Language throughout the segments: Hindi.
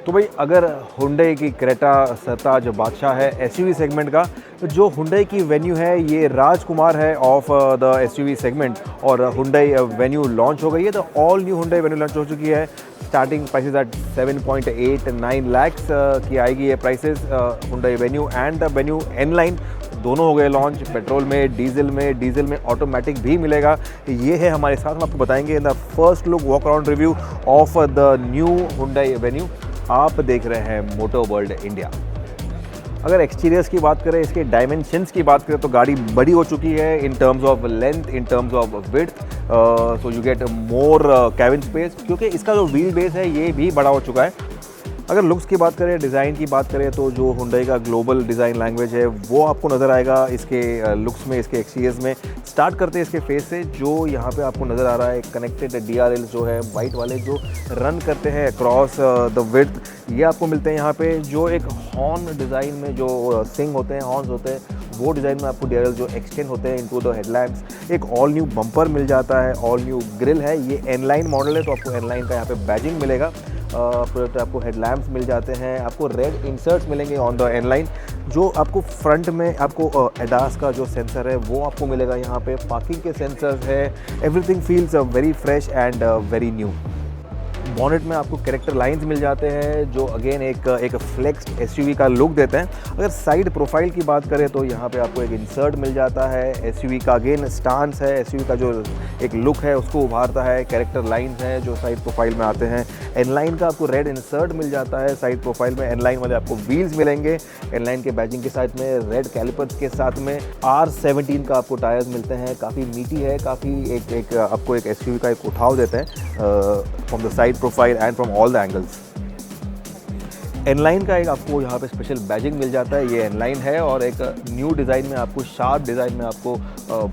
तो भाई अगर हुंडई की क्रेटा सरताज बादशाह है एसयूवी सेगमेंट का, तो जो हुंडई की वेन्यू है ये राजकुमार है ऑफ द एसयूवी सेगमेंट, और हुंडई वेन्यू लॉन्च हो गई है। तो all new Hyundai venue launch हो चुकी है। स्टार्टिंग प्राइसेस एट 7.89 लाख्स की आएगी ये prices. Hyundai Venue and the Venue N line दोनों हो गए लॉन्च, पेट्रोल में, डीजल में ऑटोमेटिक भी मिलेगा। ये है हमारे साथ, हम आपको बताएंगे in the first look walk around review of the new Hyundai Venue. आप देख रहे हैं मोटो वर्ल्ड इंडिया। अगर एक्सटीरियर्स की बात करें, इसके डायमेंशंस की बात करें, तो गाड़ी बड़ी हो चुकी है in terms of length, in terms of width, so you get more cabin space, क्योंकि इसका जो व्हील बेस है ये भी बड़ा हो चुका है। अगर लुक्स की बात करें, डिज़ाइन की बात करें, तो जो हुंडई का ग्लोबल डिज़ाइन लैंग्वेज है वो आपको नज़र आएगा इसके लुक्स में, इसके एक्सटीरियर्स में। स्टार्ट करते हैं इसके फेस से। जो यहाँ पे आपको नज़र आ रहा है कनेक्टेड DRL जो है वाइट वाले, जो रन करते हैं अक्रॉस द विड्थ, ये आपको मिलते हैं यहाँ पे। जो एक हॉर्न डिज़ाइन में जो सिंग होते हैं, हॉर्न्स होते हैं, वो डिज़ाइन में आपको DRL जो एक्सटेंड होते हैं इनटू द हेडलैम्प्स। एक ऑल न्यू बम्पर मिल जाता है, ऑल न्यू ग्रिल है। ये एन लाइन मॉडल है, तो आपको एन लाइन का यहाँ पे बैजिंग मिलेगा। प्रोडक्ट आपको हेडलैम्प्स मिल जाते हैं, आपको रेड इंसर्ट्स मिलेंगे ऑन द एन लाइन। जो आपको फ्रंट में आपको एडास का जो सेंसर है वो आपको मिलेगा यहाँ पे। पार्किंग के सेंसर्स है। Everything feels very fresh and very new. Bonnet में आपको कैरेक्टर लाइंस मिल जाते हैं जो अगेन एक फ्लेक्स्ड एसयूवी का लुक देते हैं। अगर साइड प्रोफाइल की बात करें तो यहाँ पे आपको एक इंसर्ट मिल जाता है। एसयूवी का अगेन स्टांस है, एसयूवी का जो एक लुक है उसको उभारता है। कैरेक्टर लाइंस हैं जो साइड प्रोफाइल में आते हैं। एनलाइन का आपको रेड इंसर्ट मिल जाता है साइड प्रोफाइल में। एनलाइन वाले आपको व्हील्स मिलेंगे एनलाइन के बैजिंग के साथ में, रेड कैलिपर्स के साथ में। R17 का आपको टायर्स मिलते हैं, काफ़ी मीटी है, काफ़ी एक आपको एक एसयूवी का एक उठाव देते हैं from the side profile and from all the angles. एनलाइन का एक आपको यहाँ पे स्पेशल बैजिंग मिल जाता है, ये एनलाइन है। और एक न्यू डिज़ाइन में आपको, शार्प डिज़ाइन में आपको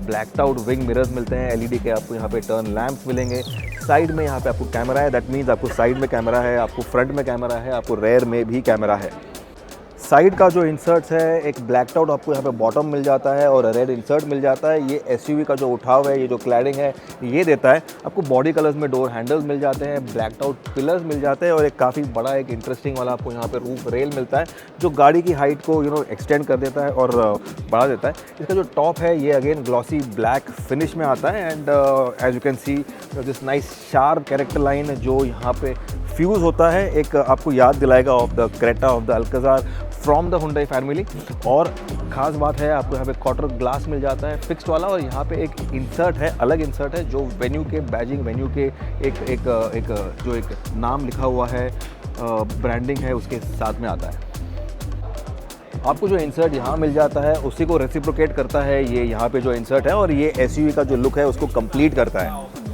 ब्लैक्ड आउट विंग मिरर्स मिलते हैं। LED के आपको यहाँ पे टर्न लैंप्स मिलेंगे। साइड में यहाँ पे आपको कैमरा है, दैट मीन्स आपको साइड में कैमरा है, आपको फ्रंट में कैमरा है, आपको रेयर में भी कैमरा है। साइड का जो इंसर्ट्स है, एक ब्लैक्ड आउट आपको यहाँ पे बॉटम मिल जाता है और रेड इंसर्ट मिल जाता है। ये एसयूवी का जो उठाव है, ये जो क्लैडिंग है ये देता है। आपको बॉडी कलर्स में डोर हैंडल्स मिल जाते हैं, ब्लैक्ड आउट पिलर्स मिल जाते हैं, और एक काफ़ी बड़ा एक इंटरेस्टिंग वाला आपको यहाँ पे रूफ रेल मिलता है जो गाड़ी की हाइट को एक्सटेंड कर देता है और बढ़ा देता है। इसका जो टॉप है ये अगेन ग्लॉसी ब्लैक फिनिश में आता है। And as you can see this nice sharp character line जो यहाँ पे फ्यूज़ होता है, एक आपको याद दिलाएगा of the Creta, of the Alcazar from the Hyundai family. और ख़ास बात है आपको यहाँ पे क्वार्टर ग्लास मिल जाता है फिक्स्ड वाला, और यहाँ पे एक इंसर्ट है, अलग इंसर्ट है जो वेन्यू के बैजिंग, वेन्यू के एक नाम लिखा हुआ है, ब्रांडिंग है, उसके साथ में आता है। आपको जो इंसर्ट यहाँ मिल जाता है उसी को रेसिप्रोकेट करता है ये यहाँ पे जो इंसर्ट है, और ये एसयूवी का जो लुक है उसको कंप्लीट करता है।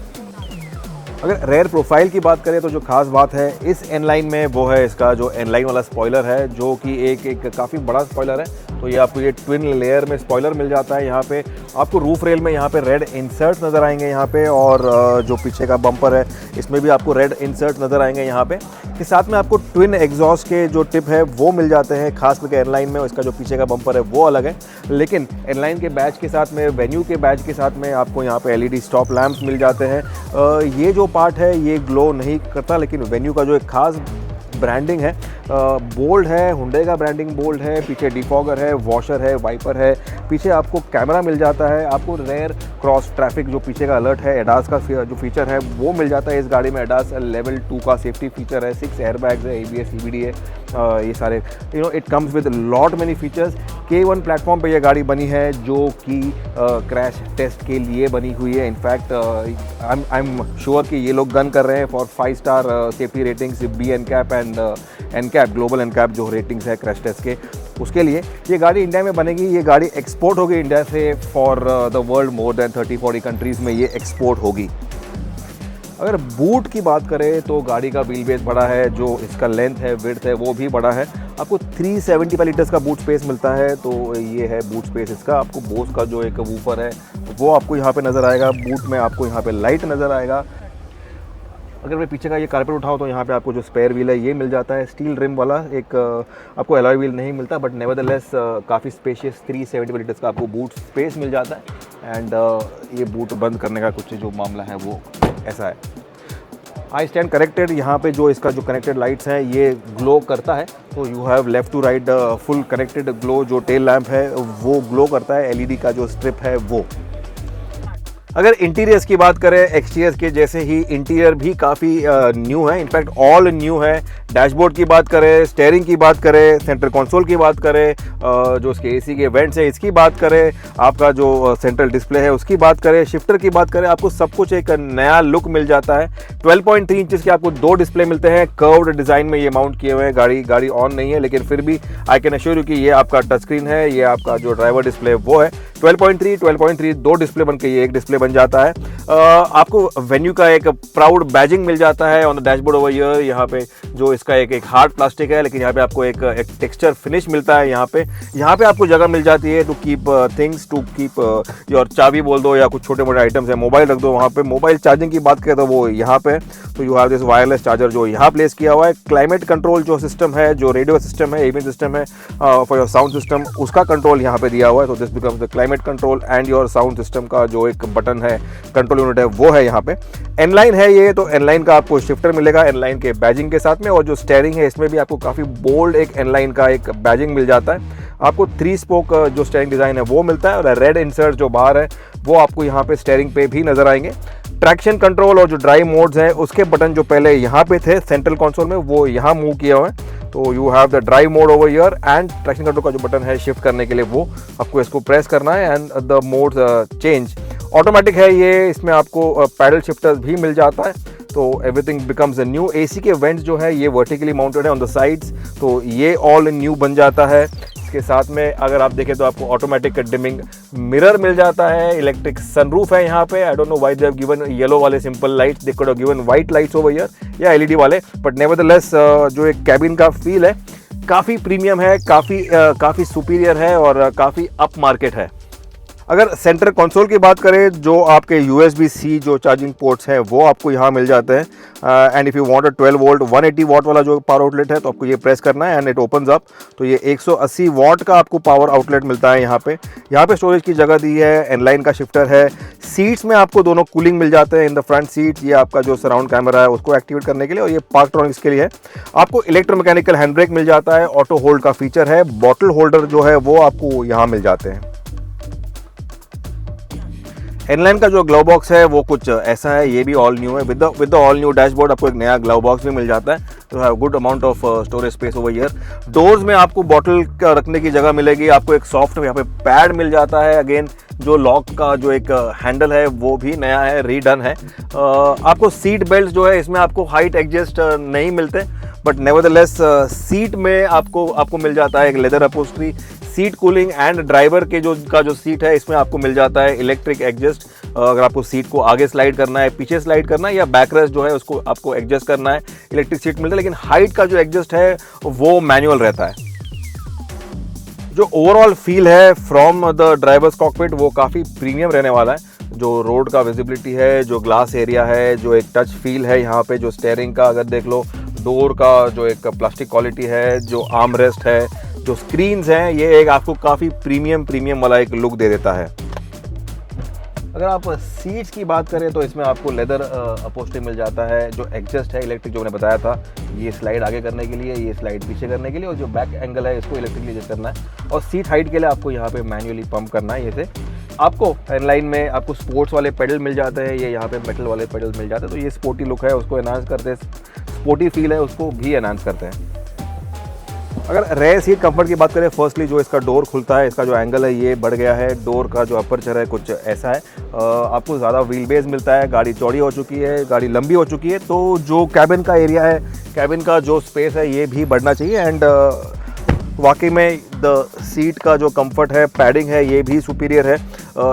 अगर रेयर प्रोफाइल की बात करें तो जो खास बात है इस एनलाइन में वो है इसका जो एनलाइन वाला स्पॉइलर है, जो कि एक काफ़ी बड़ा स्पॉइलर है। तो ये आपको ये ट्विन लेयर में स्पॉइलर मिल जाता है। यहाँ पे आपको रूफ रेल में यहाँ पे रेड इंसर्ट नज़र आएंगे यहाँ पे, और जो पीछे का बम्पर है इसमें भी आपको रेड इंसर्ट नज़र आएंगे यहाँ पे। के साथ में आपको ट्विन एग्जॉस्ट के जो टिप है वो मिल जाते हैं, खास करके एयरलाइन में। इसका जो पीछे का बम्पर है वो अलग है, लेकिन एयरलाइन के बैच के साथ में, वेन्यू के बैच के साथ में आपको यहाँ पे LED स्टॉप लैंप्स मिल जाते हैं। ये जो पार्ट है ये ग्लो नहीं करता, लेकिन वेन्यू का जो एक खास ब्रांडिंग है, बोल्ड है, हुंडई का ब्रांडिंग बोल्ड है। पीछे डिफॉगर है, वॉशर है, वाइपर है, पीछे आपको कैमरा मिल जाता है। आपको रेयर क्रॉस ट्रैफिक जो पीछे का अलर्ट है, एडास का जो फीचर है वो मिल जाता है इस गाड़ी में। एडास लेवल 2 का सेफ्टी फीचर है, 6 एयरबैग्स है, ABS EBD है, ये सारे it comes with lot many features. K1 platform पे ये गाड़ी बनी है जो कि क्रैश टेस्ट के लिए बनी हुई है। इनफैक्ट आई एम श्योर कि ये लोग गन कर रहे हैं for 5 star safety ratings, B NCAP and NCAP, global NCAP जो रेटिंग्स है क्रैश टेस्ट के, उसके लिए ये गाड़ी इंडिया में बनेगी। ये गाड़ी एक्सपोर्ट होगी इंडिया से for the world, more than 30-40 countries में ये एक्सपोर्ट होगी। अगर बूट की बात करें तो गाड़ी का व्हील बेस बड़ा है, जो इसका लेंथ है, विड्थ है वो भी बड़ा है। आपको 375 लीटर्स का बूट स्पेस मिलता है, तो ये है बूट स्पेस इसका। आपको बोस का जो एक वूफर है वो आपको यहाँ पे नज़र आएगा। बूट में आपको यहाँ पे लाइट नज़र आएगा। अगर मैं पीछे का ये कारपेट उठाऊँ तो यहाँ पे आपको जो स्पेयर व्हील है ये मिल जाता है, स्टील रिम वाला। एक आपको एलॉय व्हील नहीं मिलता, बट नेवरदलेस काफ़ी स्पेशियस 375 लीटर्स का आपको बूट स्पेस मिल जाता है। एंड ये बूट बंद करने का कुछ जो मामला है वो ऐसा है। आई स्टैंड कनेक्टेड, यहाँ पे जो इसका जो कनेक्टेड लाइट्स हैं ये ग्लो करता है, तो you have left to right full connected glow. जो टेल लैंप है वो ग्लो करता है, एलईडी का जो स्ट्रिप है वो। अगर इंटीरियर्स की बात करें, एक्सटीरियर्स के जैसे ही इंटीरियर भी काफ़ी न्यू है, इनफैक्ट ऑल न्यू है। डैशबोर्ड की बात करें, स्टेयरिंग की बात करें, सेंटर कंसोल की बात करें, जो उसके एसी के वेंट्स हैं इसकी बात करें, आपका जो सेंट्रल डिस्प्ले है उसकी बात करें, शिफ्टर की बात करें, आपको सब कुछ एक नया लुक मिल जाता है। 12.3 इंचेस के आपको 2 डिस्प्ले मिलते हैं, कर्व्ड डिज़ाइन में ये माउंट किए हुए हैं। गाड़ी ऑन नहीं है, लेकिन फिर भी आई कैन अश्योर यू कि ये आपका टच स्क्रीन है, ये आपका जो ड्राइवर डिस्प्ले वो है। 12.3 2 डिस्प्ले बन के ये एक डिस्प्ले बन जाता है। आपको वेन्यू का एक प्राउड बैजिंग मिल जाता है on the dashboard over here. यहाँ पे जो इसका एक हार्ड प्लास्टिक है, लेकिन यहाँ पे आपको एक टेक्सचर फिनिश मिलता है। यहाँ पे आपको जगह मिल जाती है to keep things, to keep your चाबी बोल दो या कुछ छोटे मोटे आइटम्स है, मोबाइल रख दो वहाँ पे। मोबाइल चार्जिंग की बात करें तो वो यहाँ पे, तो you have this wireless charger जो यहाँ प्लेस किया हुआ है। क्लाइमेट कंट्रोल जो सिस्टम है, जो रेडियो सिस्टम है, एवियन सिस्टम है फॉर योर साउंड सिस्टम, उसका कंट्रोल यहाँ पे दिया हुआ है। तो this becomes the climate control and your sound system का जो एक बटन है, कंट्रोल यूनिट है, वो है यहाँ पे। एनलाइन है ये, तो एनलाइन का आपको शिफ्टर मिलेगा एनलाइन के बैजिंग के साथ में, और जो स्टेयरिंग है इसमें भी आपको काफ़ी बोल्ड एक एनलाइन का एक बैजिंग मिल जाता है। आपको 3 स्पोक जो स्टेयरिंग डिज़ाइन है वो मिलता है, और रेड इंसर्ट जो बाहर है वो आपको यहाँ पे स्टेयरिंग पे भी नजर आएंगे। ट्रैक्शन कंट्रोल और जो ड्राइव मोड्स हैं उसके बटन जो पहले यहाँ पे थे सेंट्रल कंसोल में, वो यहाँ मूव किया हुआ है। तो you have the drive mode over here, and traction control का जो बटन है शिफ्ट करने के लिए वो आपको इसको प्रेस करना है, and the mode change. Automatic है ये, इसमें आपको पैडल शिफ्टर्स भी मिल जाता है, तो everything becomes a new. AC के वेंट्स जो है ये वर्टिकली माउंटेड है ऑन द साइड्स, तो ये ऑल न्यू बन जाता है। इसके साथ में अगर आप देखें तो आपको ऑटोमेटिक डिमिंग मिरर मिल जाता है, इलेक्ट्रिक सनरूफ है यहाँ पे। I don't know why they have given yellow वाले simple lights, they could have given white lights over here या एलईडी वाले, बट नेवरदलेस जो एक कैबिन का फील है काफ़ी प्रीमियम है, काफ़ी सुपीरियर है और काफ़ी अप मार्केट है। अगर सेंटर कंसोल की बात करें, जो आपके USB-C जो चार्जिंग पोर्ट्स हैं वो आपको यहाँ मिल जाते हैं, and if you want a 12 volt 180 वाट वाला जो पावर आउटलेट है तो आपको ये प्रेस करना है एंड इट ओपन्स अप। तो ये 180 वाट का आपको पावर आउटलेट मिलता है यहाँ पे स्टोरेज की जगह दी है, एनलाइन का शिफ्टर है। सीट्स में आपको दोनों कूलिंग मिल जाते हैं इन द फ्रंट सीट्स, ये आपका जो सराउंड कैमरा है उसको एक्टिवेट करने के लिए, और ये पार्कट्रॉनिक्स के लिए है। आपको इलेक्ट्रोमैकेनिकल हैंड ब्रेक मिल जाता है, ऑटो होल्ड का फीचर है, बॉटल होल्डर जो है वो आपको यहाँ मिल जाते हैं। इनलाइन का जो ग्लव बॉक्स है वो कुछ ऐसा है, ये भी ऑल न्यू है। With the all new dashboard आपको एक नया ग्लव बॉक्स भी मिल जाता है, तो have good amount of storage space over here. Doors में आपको बॉटल का रखने की जगह मिलेगी, आपको एक सॉफ्ट यहाँ पे पैड मिल जाता है। अगेन जो लॉक का जो एक हैंडल है वो भी नया है, रीडन है। आपको सीट बेल्ट जो है इसमें आपको हाइट एडजस्ट नहीं मिलते, बट नेवरदलेस सीट में आपको मिल जाता है एक leather upholstery. Seat cooling and driver के जो सीट है इसमें आपको मिल जाता है इलेक्ट्रिक एडजस्ट। अगर आपको सीट को आगे स्लाइड करना है, पीछे स्लाइड करना है, या बैकरेस्ट जो है उसको आपको एडजस्ट करना है, इलेक्ट्रिक सीट मिलता है। लेकिन हाइट का जो एडजस्ट है वो मैनुअल रहता है। जो ओवरऑल फील है फ्रॉम द ड्राइवर्स कॉकपिट वो काफ़ी प्रीमियम रहने वाला है। जो रोड का विजिबिलिटी है, जो ग्लास एरिया है, जो एक टच फील है यहाँ पे, जो स्टेयरिंग का अगर देख लो, डोर का जो एक प्लास्टिक क्वालिटी है, जो आर्म रेस्ट है, जो स्क्रीन्स हैं, ये एक आपको काफ़ी प्रीमियम वाला एक लुक दे देता है। अगर आप सीट्स की बात करें तो इसमें आपको लेदर अपहोल्स्ट्री मिल जाता है। जो एडजस्ट है इलेक्ट्रिक जो मैंने बताया था, ये स्लाइड आगे करने के लिए, ये स्लाइड पीछे करने के लिए, और जो बैक एंगल है इसको इलेक्ट्रिकली एडजस्ट करना है। और सीट हाइट के लिए आपको यहाँ पे मैन्युअली पंप करना है। ये से आपको इनलाइन में आपको स्पोर्ट्स वाले पेडल मिल जाते हैं, ये यहाँ पे मेटल वाले पेडल मिल जाते हैं, तो ये स्पोर्टी लुक है उसको एनहांस करते हैं, स्पोर्टी फील है उसको भी एनहांस करते हैं। अगर रेयर सीट कंफर्ट की बात करें, फर्स्टली जो इसका डोर खुलता है, इसका जो एंगल है ये बढ़ गया है। डोर का जो अपर्चर है कुछ ऐसा है, आपको ज़्यादा व्हील बेस मिलता है, गाड़ी चौड़ी हो चुकी है, गाड़ी लंबी हो चुकी है, तो जो कैबिन का एरिया है, कैबिन का जो स्पेस है ये भी बढ़ना चाहिए। एंड वाकई में द सीट का जो कंफर्ट है, पैडिंग है, ये भी सुपीरियर है,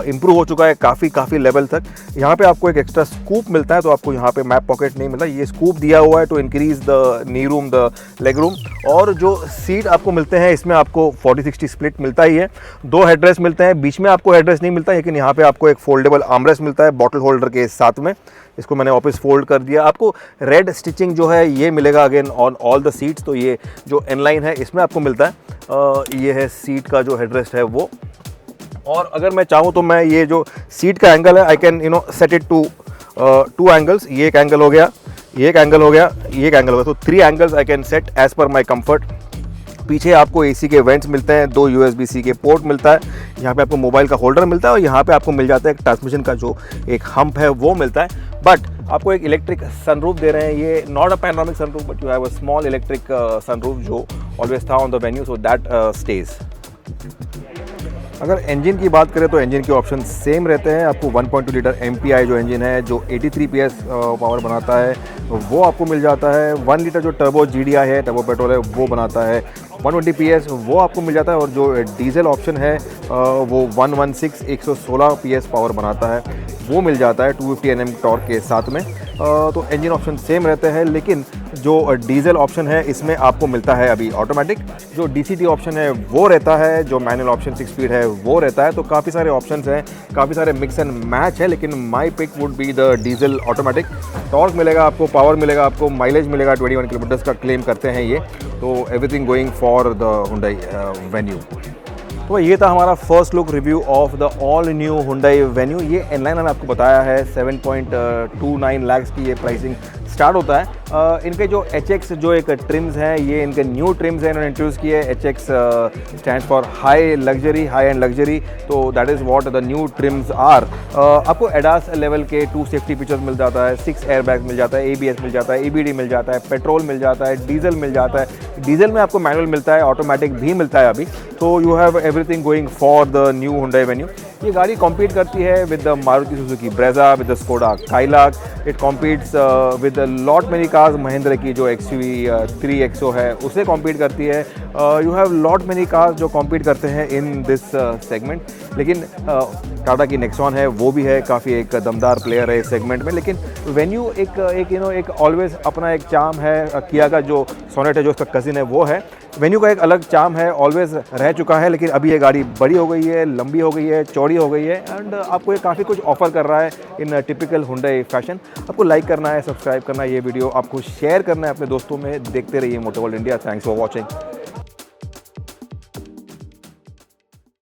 इम्प्रूव हो चुका है काफ़ी लेवल तक। यहाँ पे आपको एक एक्स्ट्रा स्कूप मिलता है, तो आपको यहाँ पे मैप पॉकेट नहीं मिलता, ये स्कूप दिया हुआ है to increase the knee room, the leg room. और जो सीट आपको मिलते हैं इसमें आपको 40-60 स्प्लिट मिलता ही है। 2 हेडरेस्ट मिलते हैं, बीच में आपको हेडरेस्ट नहीं मिलता, लेकिन यहाँ पे आपको एक फोल्डेबल आर्मरेस्ट मिलता है बॉटल होल्डर के साथ में। इसको मैंने वापस फोल्ड कर दिया। आपको रेड स्टिचिंग जो है ये मिलेगा again on all the seats, तो ये जो इनलाइन है इसमें आपको मिलता है। ये है सीट का जो हेडरेस्ट है वो। और अगर मैं चाहूँ तो मैं ये जो सीट का एंगल है, I can set it to 2 angles. ये एक एंगल हो गया, ये एक एंगल हो गया, ये एक एंगल हो गया, तो 3 angles I can set as per my comfort. पीछे आपको एसी के वेंट्स मिलते हैं, 2 USB-C के पोर्ट मिलता है, यहाँ पे आपको मोबाइल का होल्डर मिलता है और यहाँ पे आपको मिल जाता है एक ट्रांसमिशन का जो एक हम्प है वो मिलता है। बट आपको एक इलेक्ट्रिक सनरूफ दे रहे हैं, ये not a panoramic sunroof but you have a small electric sunroof जो ऑलवेज था on the venue, so that stage. अगर इंजन की बात करें तो इंजन के ऑप्शन सेम रहते हैं। आपको 1.2 लीटर MPI जो इंजन है जो 83 PS पावर बनाता है वो आपको मिल जाता है। 1 लीटर जो टर्बो GDI है, टर्बो पेट्रोल है, वो बनाता है 120 PS, वो आपको मिल जाता है। और जो डीजल ऑप्शन है वो 116 PS पावर बनाता है, वो मिल जाता है 250 Nm टॉर्क के साथ में। तो इंजन ऑप्शन सेम रहते हैं, लेकिन जो डीजल ऑप्शन है इसमें आपको मिलता है अभी ऑटोमेटिक। जो DCT ऑप्शन है वो रहता है, जो मैनुअल ऑप्शन 6 स्पीड है वो रहता है। तो काफ़ी सारे ऑप्शंस हैं, काफ़ी सारे मिक्स एंड मैच है, लेकिन my pick would be the diesel automatic. Torque मिलेगा आपको, पावर मिलेगा आपको, माइलेज मिलेगा, 21 किलोमीटर्स का क्लेम करते हैं ये। तो everything going for the Hyundai venue. तो ये था हमारा first look review of the all new Hyundai venue. ये इनलाइन मैंने आपको बताया है 7.29 लाख की ये प्राइसिंग स्टार्ट होता है। इनके जो HX जो एक ट्रिम्स हैं, ये इनके न्यू ट्रिम्स हैं, इन्होंने इंट्रोड्यूस किए। HX stands for high luxury, high end luxury, तो that is what the new trims are. आपको एडास लेवल के 2 सेफ्टी फीचर्स मिल जाता है, 6 एयरबैग मिल जाता है, ABS मिल जाता है, ABD मिल जाता है, पेट्रोल मिल जाता है, डीजल मिल जाता है। डीजल में आपको मैनुअल मिलता है, ऑटोमेटिक भी मिलता है अभी। तो you have everything going for the new Hyundai venue. ये गाड़ी कॉम्पीट करती है with the Maruti Suzuki Brezza, with the Skoda Kylaq. It competes with lot many cars, Mahindra की जो XUV 3XO है उसे कॉम्पीट करती है। You have lot many cars जो कॉम्पीट करते हैं इन दिस सेगमेंट। लेकिन टाटा की नेक्सॉन है, वो भी है, काफ़ी एक दमदार प्लेयर है इस सेगमेंट में। लेकिन वेन्यू एक ऑलवेज अपना एक चार्म है। किया का जो सोनेट है जो उसका कज़िन है वो है। वेन्यू का एक अलग चार्म है, ऑलवेज रह चुका है, लेकिन अभी ये गाड़ी बड़ी हो गई है, लंबी हो गई है, चौड़ी हो गई है एंड आपको ये काफ़ी कुछ ऑफर कर रहा है इन टिपिकल Hyundai फैशन। आपको लाइक करना है, सब्सक्राइब करना है ये वीडियो, आपको शेयर करना है अपने दोस्तों में। देखते रहिए moto world India. Thanks for watching.